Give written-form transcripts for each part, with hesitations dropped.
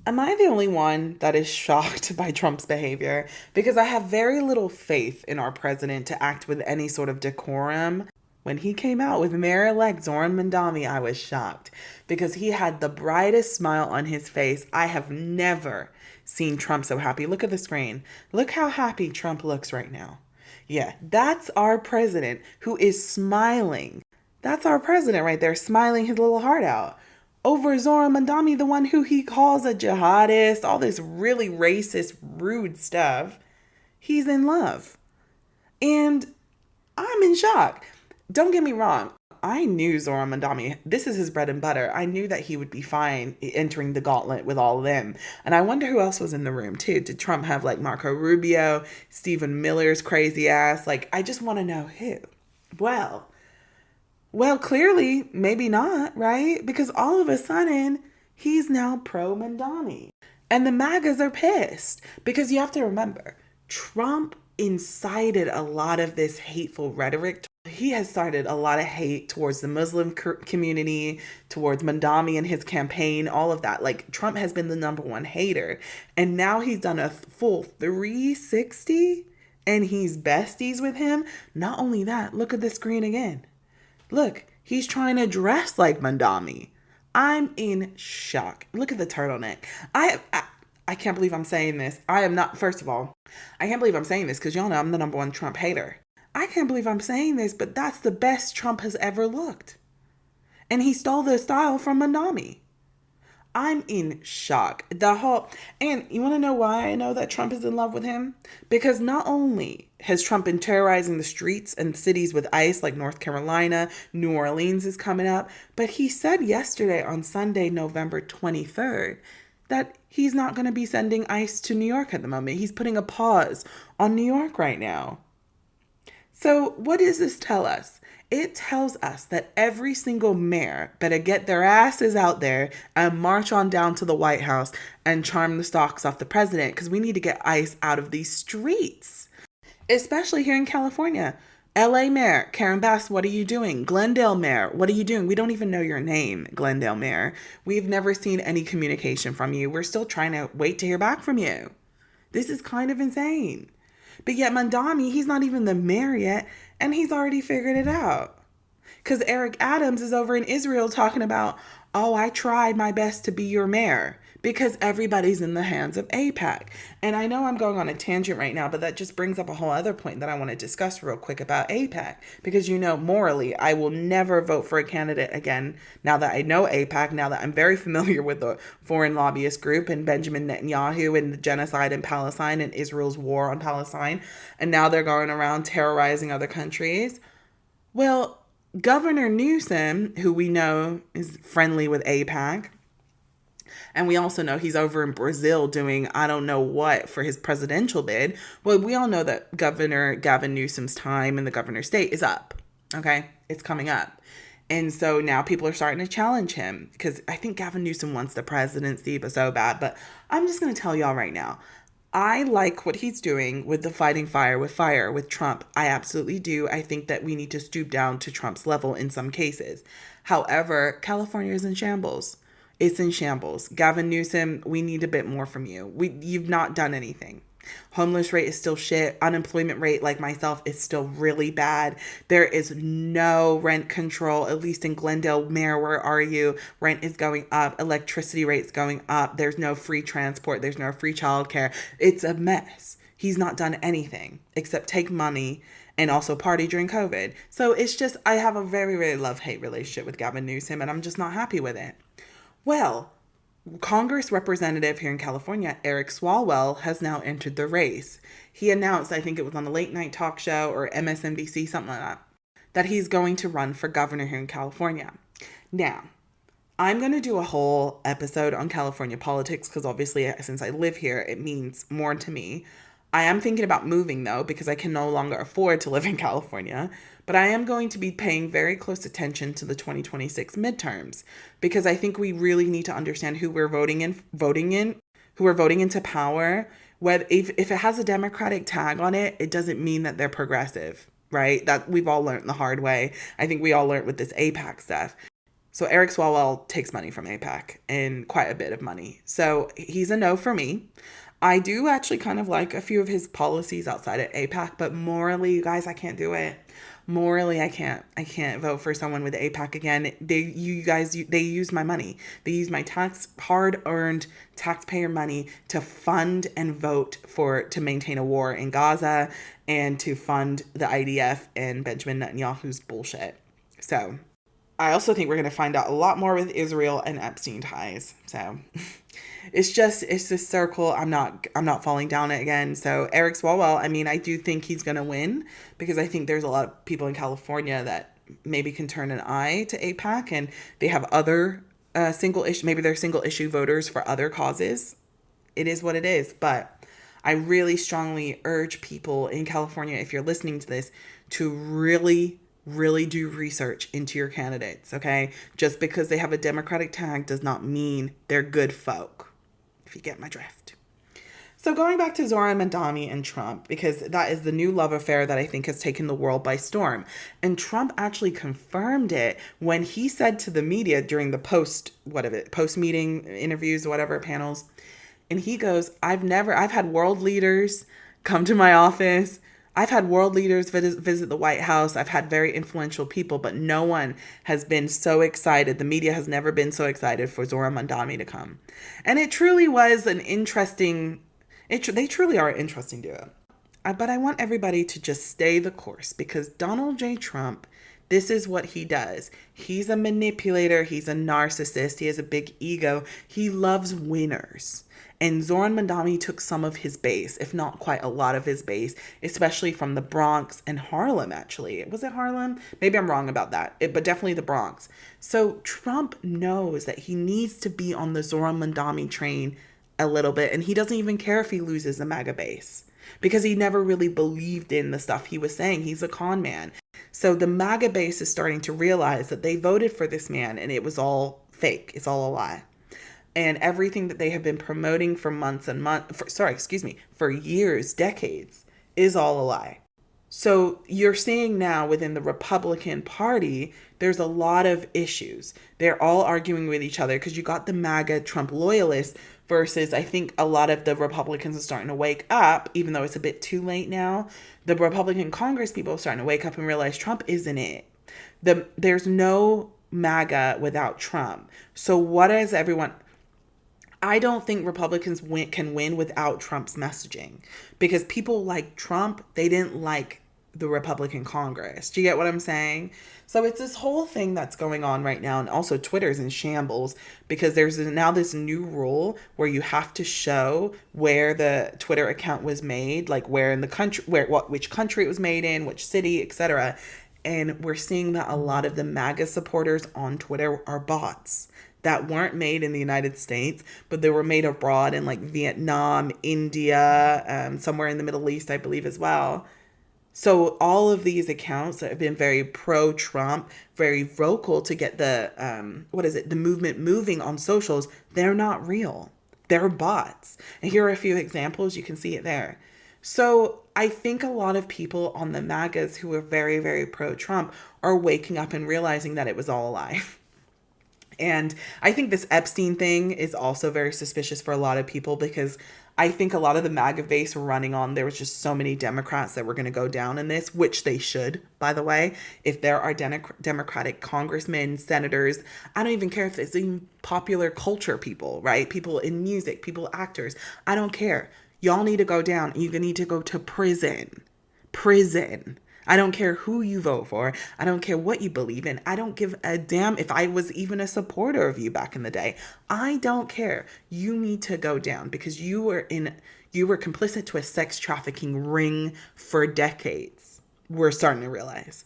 Am I the only one that is shocked by Trump's behavior? Because I have very little faith in our president to act with any sort of decorum. When he came out with Mayor-elect Zoran Mandami, I was shocked because he had the brightest smile on his face. I have never seen Trump so happy. Look at the screen. Look how happy Trump looks right now. Yeah, that's our president who is smiling. That's our president right there, smiling his little heart out over Zoran Mandami, the one who he calls a jihadist, all this really racist, rude stuff. He's in love. And I'm in shock. Don't get me wrong. I knew Zoran Mandami, this is his bread and butter. I knew that he would be fine entering the gauntlet with all of them. And I wonder who else was in the room too. Did Trump have like Marco Rubio, Stephen Miller's crazy ass? Like, I just want to know who. Well, clearly, maybe not, right? Because all of a sudden, he's now pro Mamdani. And the MAGAs are pissed. Because you have to remember, Trump incited a lot of this hateful rhetoric. He has started a lot of hate towards the Muslim community, towards Mamdani and his campaign, all of that. Like, Trump has been the number one hater. And now he's done a full 360 and he's besties with him. Not only that, look at the screen again. Look, he's trying to dress like Mamdani. I'm in shock. Look at the turtleneck. I can't believe I'm saying this. I am not, first of all, I can't believe I'm saying this because y'all know I'm the number one Trump hater. I can't believe I'm saying this, but that's the best Trump has ever looked. And he stole the style from Mamdani. I'm in shock. And you want to know why I know that Trump is in love with him? Because not only has Trump been terrorizing the streets and cities with ICE, like North Carolina, New Orleans is coming up, but he said yesterday on Sunday, November 23rd, that he's not going to be sending ICE to New York at the moment. He's putting a pause on New York right now. So what does this tell us? It tells us that every single mayor better get their asses out there and march on down to the White House and charm the socks off the president because we need to get ICE out of these streets, especially here in California. LA Mayor, Karen Bass, what are you doing? Glendale Mayor, what are you doing? We don't even know your name, Glendale Mayor. We've never seen any communication from you. We're still trying to wait to hear back from you. This is kind of insane. But yet Mamdani, he's not even the mayor yet, and he's already figured it out. Because Eric Adams is over in Israel talking about, oh, I tried my best to be your mayor. Because everybody's in the hands of AIPAC. And I know I'm going on a tangent right now, but that just brings up a whole other point that I want to discuss real quick about AIPAC. Because, you know, morally, I will never vote for a candidate again now that I know AIPAC, now that I'm very familiar with the foreign lobbyist group and Benjamin Netanyahu and the genocide in Palestine and Israel's war on Palestine. And now they're going around terrorizing other countries. Well, Governor Newsom, who we know is friendly with AIPAC, and we also know he's over in Brazil doing I don't know what for his presidential bid. Well, we all know that Governor Gavin Newsom's time in the governor's state is up. Okay? It's coming up. And so now people are starting to challenge him because I think Gavin Newsom wants the presidency but so bad. But I'm just going to tell y'all right now. I like what he's doing with the fighting fire with Trump. I absolutely do. I think that we need to stoop down to Trump's level in some cases. However, California is in shambles. It's in shambles. Gavin Newsom, we need a bit more from you. You've not done anything. Homeless rate is still shit. Unemployment rate, like myself, is still really bad. There is no rent control, at least in Glendale. Mayor, where are you? Rent is going up. Electricity rates going up. There's no free transport. There's no free childcare. It's a mess. He's not done anything except take money and also party during COVID. So it's just, I have a very, very love-hate relationship with Gavin Newsom, and I'm just not happy with it. Well, Congress representative here in California, Eric Swalwell, has now entered the race. He announced, I think it was on a late night talk show or MSNBC, something like that he's going to run for governor here in California. Now, I'm going to do a whole episode on California politics because obviously since I live here, it means more to me. I am thinking about moving though because I can no longer afford to live in California. But I am going to be paying very close attention to the 2026 midterms because I think we really need to understand who we're voting in, who we're voting into power. Whether if it has a Democratic tag on it, it doesn't mean that they're progressive, right? That we've all learned the hard way. I think we all learned with this AIPAC stuff. So Eric Swalwell takes money from AIPAC, and quite a bit of money. So he's a no for me. I do actually kind of like a few of his policies outside of AIPAC, but morally, you guys, I can't do it. Morally, I can't. I can't vote for someone with AIPAC again. They use my money. They use my hard-earned taxpayer money to fund and vote to maintain a war in Gaza and to fund the IDF and Benjamin Netanyahu's bullshit. So I also think we're going to find out a lot more with Israel and Epstein ties. So it's this circle. I'm not falling down it again. So Eric Swalwell, I mean, I do think he's going to win because I think there's a lot of people in California that maybe can turn an eye to AIPAC, and they have other maybe they're single issue voters for other causes. It is what it is. But I really strongly urge people in California, if you're listening to this, to really do research into your candidates, okay? Just because they have a Democratic tag does not mean they're good folk, if you get my drift. So going back to Zoran Mamdani and Trump, because that is the new love affair that I think has taken the world by storm. And Trump actually confirmed it when he said to the media during the post-meeting interviews, whatever, panels, and he goes, I've had world leaders come to my office. I've had world leaders visit the White House. I've had very influential people, but no one has been so excited. The media has never been so excited for Zoran Mamdani to come. And it truly was they truly are an interesting duo. But I want everybody to just stay the course, because Donald J. Trump, this is what he does. He's a manipulator. He's a narcissist. He has a big ego. He loves winners. And Zoran Mamdani took some of his base, if not quite a lot of his base, especially from the Bronx and Harlem, actually. Was it Harlem? Maybe I'm wrong about that, but definitely the Bronx. So Trump knows that he needs to be on the Zoran Mamdani train a little bit, and he doesn't even care if he loses the MAGA base, because he never really believed in the stuff he was saying. He's a con man. So the MAGA base is starting to realize that they voted for this man and it was all fake. It's all a lie. And everything that they have been promoting for for years, decades, is all a lie. So you're seeing now within the Republican Party, there's a lot of issues. They're all arguing with each other because you got the MAGA Trump loyalists versus, I think a lot of the Republicans are starting to wake up, even though it's a bit too late now. The Republican Congress people are starting to wake up and realize Trump isn't it. There's no MAGA without Trump. So what is everyone... I don't think Republicans can win without Trump's messaging, because people like Trump, they didn't like the Republican Congress. Do you get what I'm saying? So it's this whole thing that's going on right now. And also Twitter's in shambles because there's now this new rule where you have to show where the Twitter account was made, like where in the country, which country it was made in, which city, etc. And we're seeing that a lot of the MAGA supporters on Twitter are bots that weren't made in the United States, but they were made abroad in like Vietnam, India, somewhere in the Middle East, I believe as well. So all of these accounts that have been very pro-Trump, very vocal to get the, the movement moving on socials, they're not real. They're bots. And here are a few examples. You can see it there. So I think a lot of people on the MAGAs who are very, very pro-Trump are waking up and realizing that it was all a lie. And I think this Epstein thing is also very suspicious for a lot of people, because I think a lot of the MAGA base were running on, there was just so many Democrats that were going to go down in this, which they should, by the way. If there are Democratic congressmen, senators, I don't even care if it's even popular culture people, right? People in music, people, actors. I don't care. Y'all need to go down. You need to go to prison. Prison. I don't care who you vote for. I don't care what you believe in. I don't give a damn if I was even a supporter of you back in the day. I don't care. You need to go down because you were complicit to a sex trafficking ring for decades. We're starting to realize.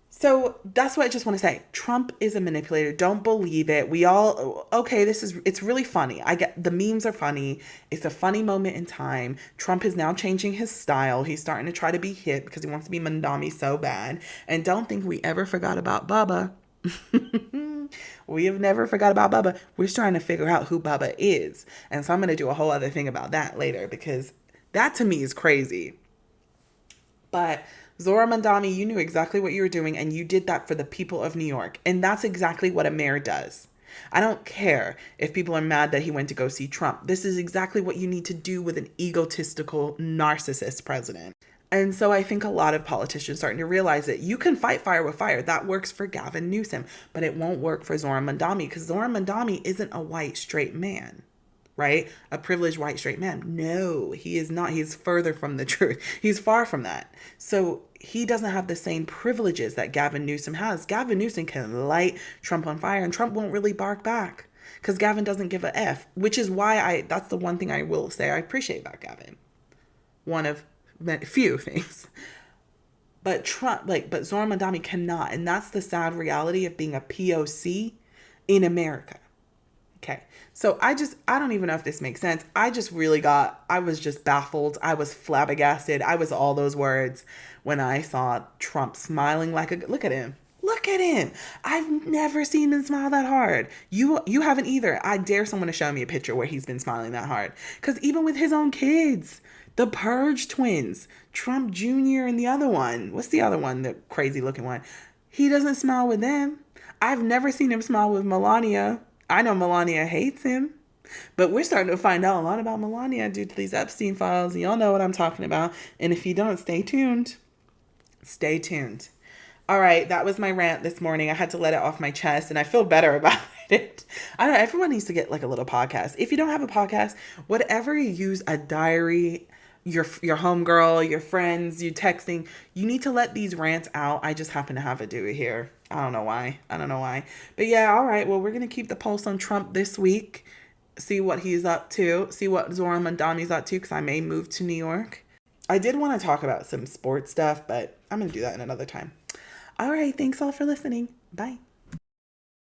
So that's what I just want to say. Trump is a manipulator. Don't believe it. It's really funny. I get the memes are funny. It's a funny moment in time. Trump is now changing his style. He's starting to try to be hip because he wants to be Mamdani so bad. And don't think we ever forgot about Bubba. We have never forgot about Bubba. We're just trying to figure out who Bubba is. And so I'm going to do a whole other thing about that later, because that to me is crazy. But Zora Mandami, you knew exactly what you were doing, and you did that for the people of New York. And that's exactly what a mayor does. I don't care if people are mad that he went to go see Trump. This is exactly what you need to do with an egotistical, narcissist president. And so I think a lot of politicians starting to realize that you can fight fire with fire. That works for Gavin Newsom, but it won't work for Zoran Mandami because Zoran Mandami isn't a white straight man, right? A privileged white straight man. No, he is not. He's further from the truth. He's far from that. So he doesn't have the same privileges that Gavin Newsom has. Gavin Newsom can light Trump on fire and Trump won't really bark back because Gavin doesn't give a F, which is why that's the one thing I will say I appreciate about Gavin. One of few things. But but Zoran Mandami cannot. And that's the sad reality of being a POC in America. Okay. So I don't even know if this makes sense. I was just baffled. I was flabbergasted. I was all those words when I saw Trump smiling look at him. Look at him. I've never seen him smile that hard. You haven't either. I dare someone to show me a picture where he's been smiling that hard. Because even with his own kids, the Purge twins, Trump Jr. and the other one. What's the other one? The crazy looking one. He doesn't smile with them. I've never seen him smile with Melania. I know Melania hates him. But we're starting to find out a lot about Melania due to these Epstein files. And y'all know what I'm talking about. And if you don't, stay tuned. Stay tuned. All right, that was my rant this morning. I had to let it off my chest, and I feel better about it. I don't know, everyone needs to get like a little podcast. If you don't have a podcast, whatever you use, a diary, your homegirl, your friends, you texting, you need to let these rants out. I just happen to have to do it here. I don't know why. But yeah, all right. Well, we're going to keep the pulse on Trump this week. See what he's up to. See what Zoran Mandami's up to, because I may move to New York. I did want to talk about some sports stuff, but I'm going to do that in another time. All right. Thanks all for listening. Bye.